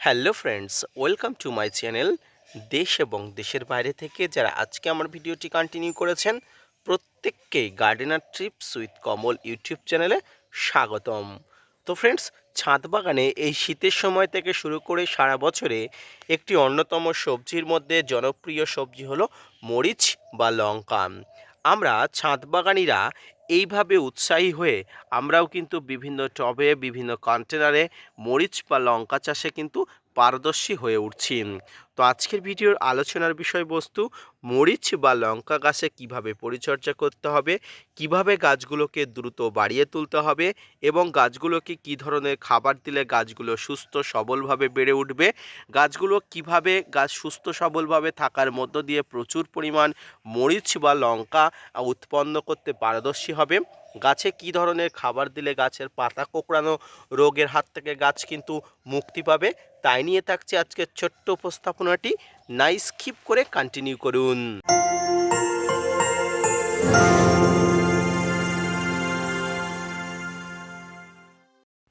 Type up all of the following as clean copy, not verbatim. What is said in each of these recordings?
Hello friends, welcome to my channel. দেশ এবং দেশের বাইরে থেকে যারা আজকে আমার ভিডিওটি কন্টিনিউ করেছেন প্রত্যেককেই gardener TRIPS with Kamal YouTube চ্যানেলে স্বাগতম। তো ফ্রেন্ডস, ছাদ বাগানে এই শীতের সময় থেকে শুরু করে সারা বছরে একটি অন্যতম সবজির মধ্যে জনপ্রিয় সবজি হলো মরিচ বা লঙ্কা। আমরা ছাদ বাগানিরা এইভাবে উৎসাহী হয়ে আমরাও কিন্তু বিভিন্ন টবে বিভিন্ন কন্টেনারে মরিচ বা লঙ্কা চাষে কিন্তু পারদর্শী হয়ে উঠছি। তো আজকের ভিডিওর আলোচনার বিষয়বস্তু মরিচ বা লঙ্কা গাছে কিভাবে পরিচর্যা করতে হবে, কিভাবে গাছগুলোকে দ্রুত বাড়িয়ে তুলতে হবে এবং গাছগুলোকে কি ধরনের খাবার দিলে গাছগুলো সুস্থ সবলভাবে বেড়ে উঠবে, গাছগুলো কিভাবে গাছ সুস্থ সবলভাবে থাকার মধ্য দিয়ে প্রচুর পরিমাণ মরিচ বা লঙ্কা উৎপন্ন করতে পারদর্শী হবে, গাছে কি ধরনের খাবার দিলে গাছের পাতা কোঁকড়ানো রোগের হাত থেকে গাছ কিন্তু মুক্তি পাবে, তাই নিয়ে থাকছে আজকের ছোট্ট উপস্থাপনাটি। স্কিপ করে কন্টিনিউ করুন।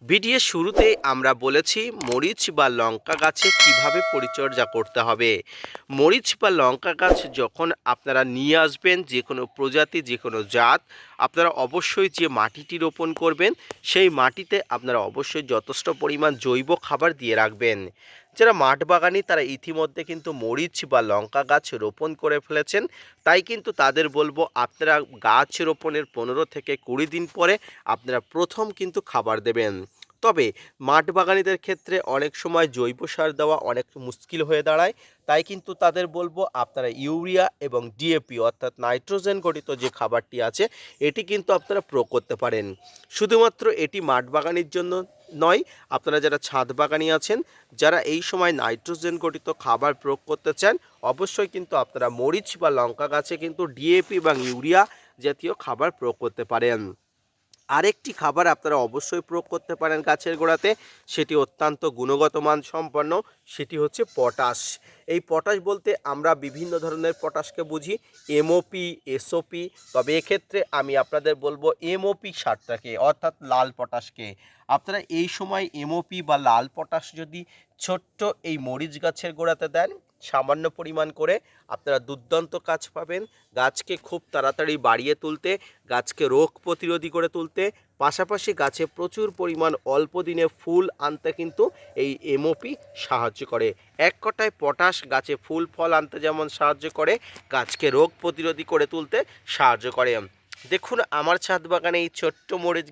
ভিডিওর শুরুতে আমরা বলেছি মরিচ বা লঙ্কা গাছে কিভাবে পরিচর্যা করতে হবে। মরিচ বা লঙ্কা গাছ যখন আপনারা নিয়ে আসবেন, যে কোনো প্রজাতি যে কোনো জাত, আপনারা অবশ্যই যে মাটিটি রোপণ করবেন সেই মাটিতে আপনারা অবশ্যই যথেষ্ট পরিমাণ জৈব খাবার দিয়ে রাখবেন। যারা মাঠ বাগানি তারা ইতিমধ্যে কিন্তু মরিচ বা লঙ্কা গাছ রোপণ করে ফেলেছেন, তাই কিন্তু তাদের বলবো আপনারা গাছ রোপণের 15 থেকে 20 দিন পরে আপনারা প্রথম কিন্তু খাবার দেবেন। তবে মাঠ বাগানীদের ক্ষেত্রে অনেক সময় জৈব সার দেওয়া অনেক মুশকিল হয়ে দাঁড়ায়, তাই কিন্তু তাদের বলবো আপনারা ইউরিয়া এবং ডিএপি অর্থাৎ নাইট্রোজেন গঠিত যে খাবারটি আছে এটি কিন্তু আপনারা প্রয়োগ করতে পারেন। শুধুমাত্র এটি মাঠ বাগানির জন্য নয়, আপনারা যারা ছাদ বাগানি আছেন, যারা এই সময় নাইট্রোজেন গঠিত খাবার প্রয়োগ করতে চান, অবশ্যই কিন্তু আপনারা মরিচ বা লঙ্কা গাছে কিন্তু ডিএপি এবং ইউরিয়া জাতীয় খাবার প্রয়োগ করতে পারেন। আরেকটি খাবার আপনারা অবশ্যই প্রয়োগ করতে পারেন গাছের গোড়াতে, সেটি অত্যন্ত গুণগত মান সম্পন্ন, সেটি হচ্ছে পটাশ। এই পটাশ বলতে আমরা বিভিন্ন ধরনের পটাশকে বুঝি, এমওপি, এসওপি, তবে এক্ষেত্রে আমি আপনাদের বলবো এমওপি সারটাকে অর্থাৎ লাল পটাশকে। আপনারা এই সময় এমওপি বা লাল পটাশ যদি ছোট্ট এই মরিচ গাছের গোড়াতে দেন সামান্য পরিমাণ করে, আপনারা দুর্দান্ত কাজ পাবেন। গাছকে খুব তাড়াতাড়ি বাড়িয়ে তুলতে, গাছকে রোগ প্রতিরোধী করে তুলতে, পাশাপাশি গাছে প্রচুর পরিমাণ অল্প দিনে ফুল আনতে কিন্তু এই এমওপি সাহায্য করে। এক কথায় পটাশ গাছে ফুল ফল আনতে যেমন সাহায্য করে, গাছকে রোগ প্রতিরোধী করে তুলতে সাহায্য করে। দেখুন আমার ছাদ বাগানে এই ছোট্ট মরিচ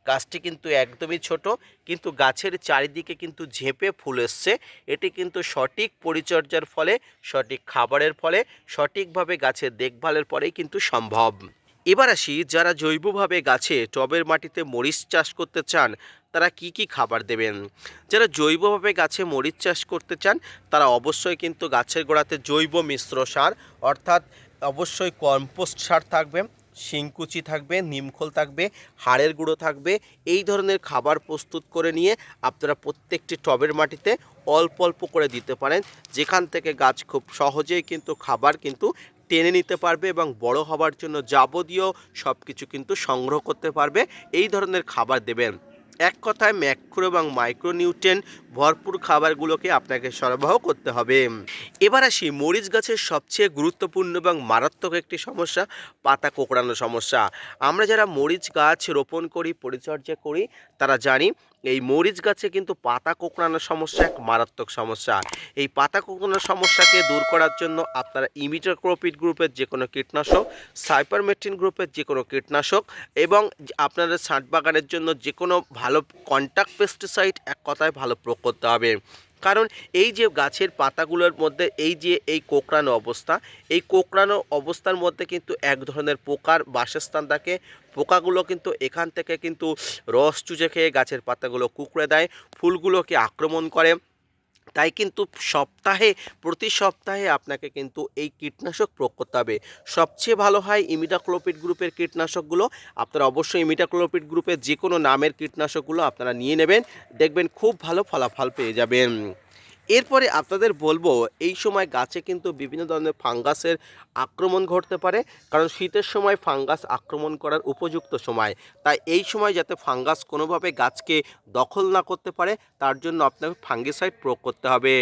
গাছটি কিন্তু একদমই ছোট, কিন্তু গাছের চারিদিকে কিন্তু ঝেঁপে ফুল এসছে। এটি কিন্তু সঠিক পরিচর্যার ফলে, সঠিক খাবারের ফলে, সঠিকভাবে গাছের দেখভালের পরেই কিন্তু সম্ভব। এবার আসি যারা জৈবভাবে গাছে টবের মাটিতে মরিচ চাষ করতে চান তারা কি কি খাবার দেবেন। যারা জৈবভাবে গাছে মরিচ চাষ করতে চান তারা অবশ্যই কিন্তু গাছের গোড়াতে জৈব মিশ্র সার অর্থাৎ অবশ্যই কম্পোস্ট সার থাকবে, শিংকুচি থাকবে, নিমখোল থাকবে, হাড়ের গুঁড়ো থাকবে। এই ধরনের খাবার প্রস্তুত করে নিয়ে আপনারা প্রত্যেকটি টবের মাটিতে অল্প অল্প করে দিতে পারেন, যেখান থেকে গাছ খুব সহজেই কিন্তু খাবার কিন্তু টেনে নিতে পারবে এবং বড় হবার জন্য যাবতীয় সব কিছু কিন্তু সংগ্রহ করতে পারবে। এই ধরনের খাবার দেবেন। এক কথায় ম্যাক্রো এবং মাইক্রোনিউট্রিয়েন্ট ভরপুর খাবারগুলোকে আপনাকে সরবরাহ করতে হবে। এবার আসি মরিচ গাছের সবচেয়ে গুরুত্বপূর্ণ এবং মারাত্মক একটি সমস্যা, পাতা কোঁকড়ানো সমস্যা। আমরা যারা মরিচ গাছ রোপণ করি, পরিচর্যা করি, তারা জানি এই মরিচ গাছে কিন্তু পাতা কোঁকড়ানোর সমস্যা এক মারাত্মক সমস্যা। এই পাতা কোঁকড়ানোর সমস্যাকে দূর করার জন্য আপনারা ইমিডাক্লোপিড গ্রুপের যে কোনো কীটনাশক, সাইপারমেথ্রিন গ্রুপের যে কোনো কীটনাশক এবং আপনাদের ছাদ বাগানের জন্য যে কোনো ভালো কন্ট্যাক্ট পেস্টিসাইড এক কথায় ভালো প্রয়োগ করতে হবে। কারণ এই যে গাছের পাতাগুলোর মধ্যে এই যে এই কোঁকড়ানো অবস্থা, এই কোঁকড়ানো অবস্থার মধ্যে কিন্তু এক ধরনের পোকার বাসস্থান থাকে। পোকাগুলো কিন্তু এখান থেকে কিন্তু রস চুষে খেয়ে গাছের পাতাগুলো কুঁকড়ে দেয়, ফুলগুলোকে আক্রমণ করে। তাই কিন্তু প্রতি সপ্তাহে আপনাকে কিন্তু এই কীটনাশক প্রয়োগ করতে হবে। সবচেয়ে ভালো হয় ইমিডাক্লোপিড গ্রুপের কীটনাশকগুলো। আপনারা অবশ্যই ইমিডাক্লোপিড গ্রুপের যে কোনো নামের কীটনাশকগুলো আপনারা নিয়ে নেবেন, দেখবেন খুব ভালো ফলাফল পেয়ে যাবেন। এরপরে আপনাদের বলবো এই সময় গাছে কিন্তু বিভিন্ন ধরনের ফাঙ্গাসের আক্রমণ ঘটতে পারে, কারণ শীতের সময় ফাঙ্গাস আক্রমণ করার উপযুক্ত সময়। তাই এই সময় যাতে ফাঙ্গাস কোনোভাবে গাছকে দখল না করতে পারে তার জন্য আপনাকে ফাঙ্গিসাইড প্রয়োগ করতে হবে।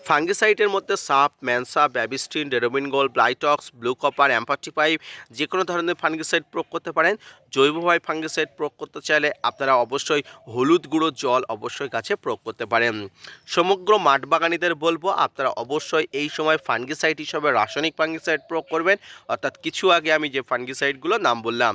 ফাঙ্গিসাইডের মধ্যে সাপ, ম্যানসা, ব্যাবিস্টিন, ডেরোমিনগোল, ব্লাইটক্স, ব্লু কপার, অ্যাম্পারটিপাইপ যে কোনো ধরনের ফাঙ্গিসাইড প্রয়োগ করতে পারেন। জৈবভাবে ফাঙ্গিসাইড প্রয়োগ করতে চাইলে আপনারা অবশ্যই হলুদ গুঁড়ো জল অবশ্যই গাছে প্রয়োগ করতে পারেন। সমগ্র মাঠ বাগানীদের বলবো আপনারা অবশ্যই এই সময় ফাঙ্গিসাইড হিসেবে রাসায়নিক ফাঙ্গিসাইড প্রয়োগ করবেন, অর্থাৎ কিছু আগে আমি যে ফাঙ্গিসাইডগুলো নাম বললাম।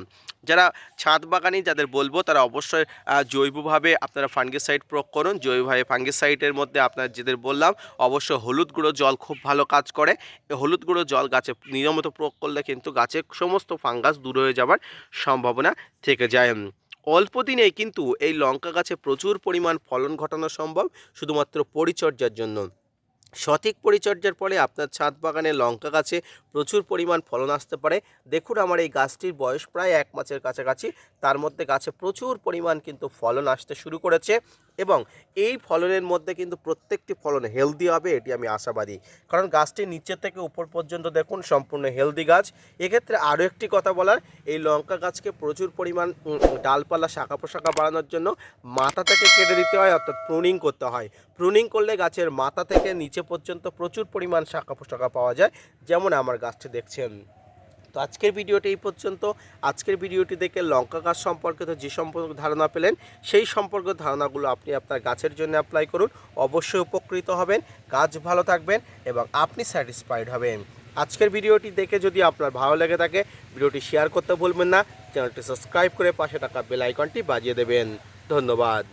যারা ছাদ বাগানি যাদের বলবো তারা অবশ্যই জৈবভাবে আপনারা ফাঙ্গিসাইড প্রয়োগ করুন। জৈবভাবে ফাঙ্গিসাইডের মধ্যে আপনার যেদের বললাম অবশ্যই হলুদ গুঁড়ো জল খুব ভালো কাজ করে। এই হলুদ গুঁড়ো জল গাছে নিয়মিত প্রয়োগ করলে কিন্তু গাছের সমস্ত ফাঙ্গাস দূর হয়ে যাওয়ার সম্ভাবনা থেকে যায়। অল্প দিনেই কিন্তু এই লঙ্কা গাছে প্রচুর পরিমাণ ফলন ঘটানো সম্ভব শুধুমাত্র পরিচর্যার জন্য। সঠিক পরিচর্যার ফলে আপনার ছাদ বাগানে লঙ্কা গাছে প্রচুর পরিমাণ ফলন আসতে পারে। দেখুন আমার এই গাছটির বয়স প্রায় 1 মাসের কাছাকাছি, তার মধ্যে গাছে প্রচুর পরিমাণ কিন্তু ফলন আসতে শুরু করেছে এবং এই ফলনের মধ্যে কিন্তু প্রত্যেকটি ফলন হেলদি হবে এটি আমি আশাবাদী, কারণ গাছটি নিচে থেকে উপর পর্যন্ত দেখুন সম্পূর্ণ হেলদি গাছ। এক্ষেত্রে আরও একটি কথা বলার, এই লঙ্কা গাছকে প্রচুর পরিমাণ ডালপালা শাখা প্রশাখা বাড়ানোর জন্য মাথা থেকে কেটে দিতে হয়, অর্থাৎ প্রুনিং করতে হয়। প্রুনিং করলে গাছের মাথা থেকে নিচে পর্যন্ত প্রচুর পরিমাণ শাখা প্রশাখা পাওয়া যায়, যেমন আমার গাছটি দেখছেন। তো আজকের ভিডিওটি এই পর্যন্ত। আজকের ভিডিওটি দেখে লঙ্কা গাছ সম্পর্কিত যে সম্পর্কে ধারণা পেলেন সেই সম্পর্কিত ধারণাগুলো আপনি আপনার গাছের জন্য অ্যাপ্লাই করুন, অবশ্যই উপকৃত হবেন, গাছ ভালো থাকবেন এবং আপনি স্যাটিসফাইড হবেন। আজকের ভিডিওটি দেখে যদি আপনার ভালো লেগে থাকে ভিডিওটি শেয়ার করতে ভুলবেন না, চ্যানেলটি সাবস্ক্রাইব করে পাশে থাকা বেল আইকনটি বাজিয়ে দেবেন। ধন্যবাদ।